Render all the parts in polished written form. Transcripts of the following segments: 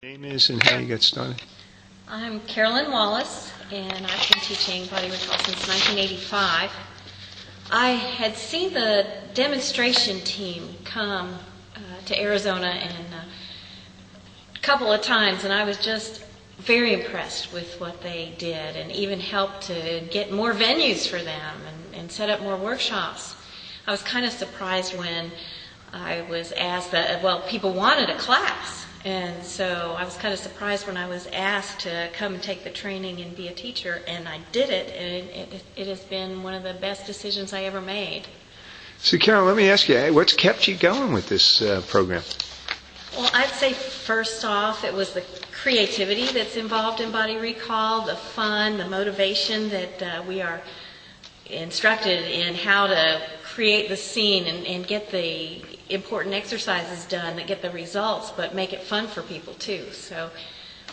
Name is and how you got started? I'm Carolyn Wallace, and I've been teaching body recall since 1985. I had seen the demonstration team come to Arizona a couple of times, and I was just very impressed with what they did, and even helped to get more venues for them and set up more workshops. I was kind of surprised when I was asked that, people wanted a class. And so I was kind of surprised when I was asked to come and take the training and be a teacher, and I did it, and it has been one of the best decisions I ever made. So, Carol, let me ask you, what's kept you going with this program? Well, I'd say first off, it was the creativity that's involved in body recall, the fun, the motivation that we are instructed in how to create the scene and get the important exercises done that get the results, but make it fun for people too. So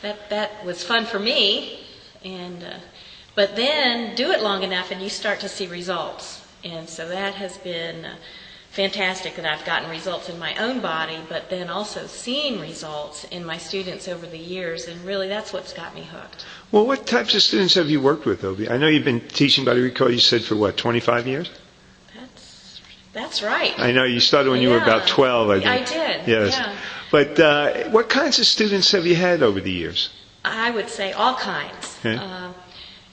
that was fun for me, but then do it long enough and you start to see results. And so that has been fantastic, that I've gotten results in my own body, but then also seeing results in my students over the years, and really that's what's got me hooked. Well, what types of students have you worked with, Obi? I know you've been teaching body recall, you said, for 25 years? That's right. I know you started when you were about 12, I think. I did, yes. yeah. But what kinds of students have you had over the years? I would say all kinds. Okay.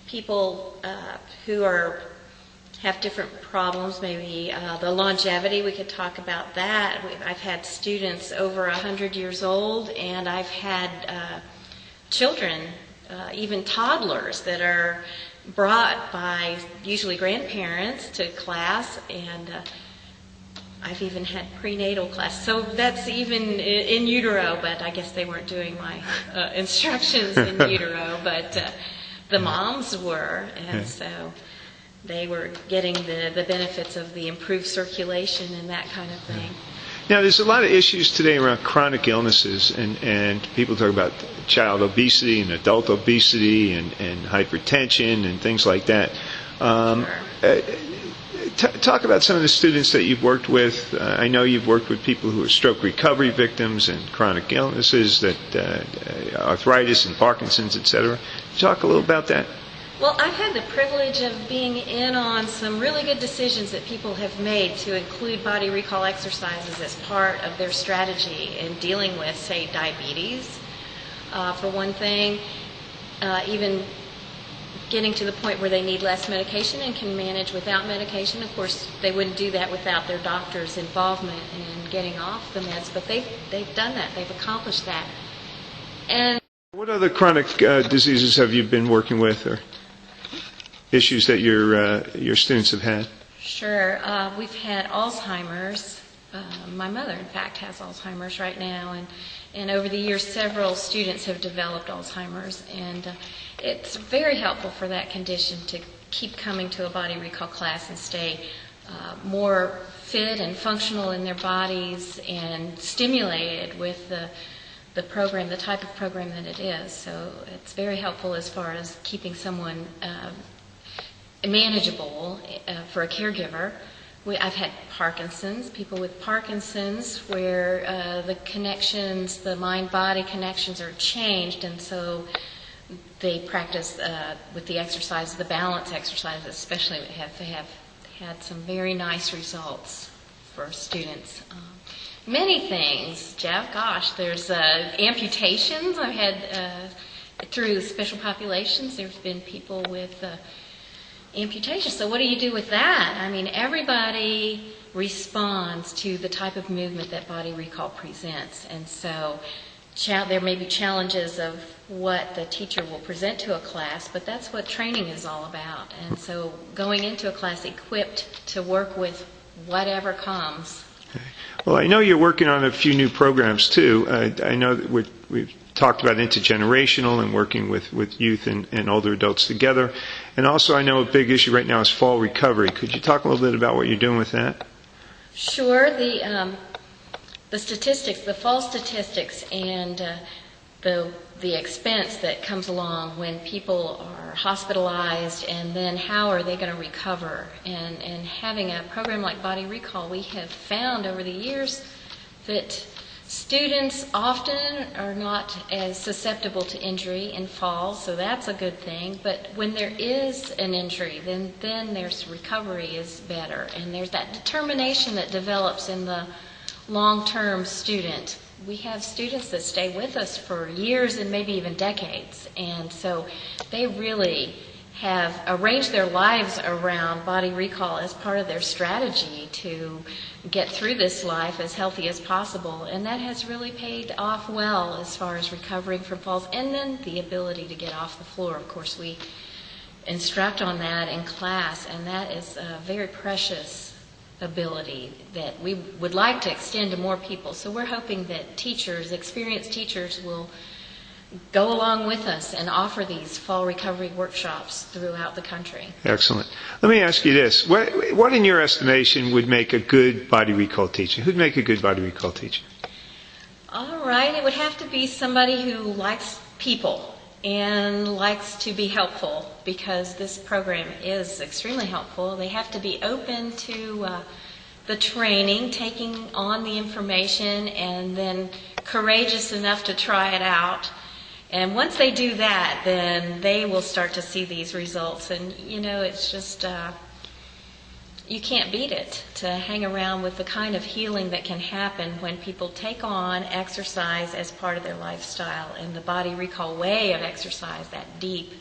People who have different problems, maybe the longevity, we could talk about that. I've had students over 100 years old, and I've had children, even toddlers, that are brought by usually grandparents to class, and I've even had prenatal class. So that's even in utero, but I guess they weren't doing my instructions in utero, but the moms were, and so they were getting the benefits of the improved circulation and that kind of thing. Now, there's a lot of issues today around chronic illnesses, and people talk about child obesity and adult obesity and hypertension and things like that. Sure. Talk about some of the students that you've worked with. I know you've worked with people who are stroke recovery victims and chronic illnesses, arthritis and Parkinson's, etc. Talk a little about that. Well, I've had the privilege of being in on some really good decisions that people have made to include body recall exercises as part of their strategy in dealing with, say, diabetes, for one thing, even getting to the point where they need less medication and can manage without medication. Of course, they wouldn't do that without their doctor's involvement in getting off the meds, but they've done that. They've accomplished that. And what other chronic diseases have you been working with, or issues that your students have had? Sure. We've had Alzheimer's. My mother, in fact, has Alzheimer's right now, and over the years several students have developed Alzheimer's, and it's very helpful for that condition to keep coming to a body recall class and stay more fit and functional in their bodies and stimulated with the program, the type of program that it is. So it's very helpful as far as keeping someone manageable for a caregiver. I've had Parkinson's, people with Parkinson's, where the mind-body connections are changed, and so they practice with the exercise, the balance exercises especially, have had some very nice results for students. Many things, Jeff. Gosh, there's amputations. I've had through special populations. There's been people with amputations. So what do you do with that? I mean, everybody responds to the type of movement that body recall presents, and so there may be challenges of what the teacher will present to a class, but that's what training is all about. And so going into a class equipped to work with whatever comes. Okay. Well, I know you're working on a few new programs too. I know that we've talked about intergenerational and working with youth and older adults together. And also I know a big issue right now is fall recovery. Could you talk a little bit about what you're doing with that? Sure. The statistics, the fall statistics, and the expense that comes along when people are hospitalized, and then how are they going to recover. And having a program like Body Recall, we have found over the years that Students often are not as susceptible to injury and falls, so that's a good thing. But when there is an injury, then there's recovery is better. And there's that determination that develops in the long-term student. We have students that stay with us for years and maybe even decades. And so they really have arranged their lives around body recall as part of their strategy to get through this life as healthy as possible. And that has really paid off well as far as recovering from falls. And then the ability to get off the floor. Of course, we instruct on that in class, and that is a very precious ability that we would like to extend to more people. So we're hoping that teachers, experienced teachers, will go along with us and offer these fall recovery workshops throughout the country. Excellent. Let me ask you this. What in your estimation would make a good body recall teacher? Who'd make a good body recall teacher? All right. It would have to be somebody who likes people and likes to be helpful, because this program is extremely helpful. They have to be open to the training, taking on the information, and then courageous enough to try it out. And once they do that, then they will start to see these results. And, you know, it's just, you can't beat it to hang around with the kind of healing that can happen when people take on exercise as part of their lifestyle, and the body recall way of exercise, that deep.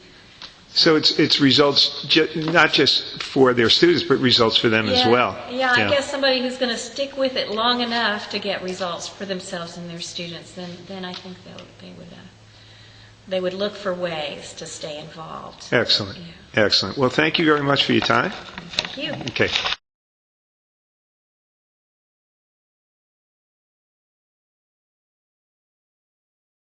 So it's results not just for their students, but results for them as well. Yeah, I guess somebody who's going to stick with it long enough to get results for themselves and their students, then I think they would look for ways to stay involved. Excellent. Yeah. Excellent. Well, thank you very much for your time. Thank you. Okay.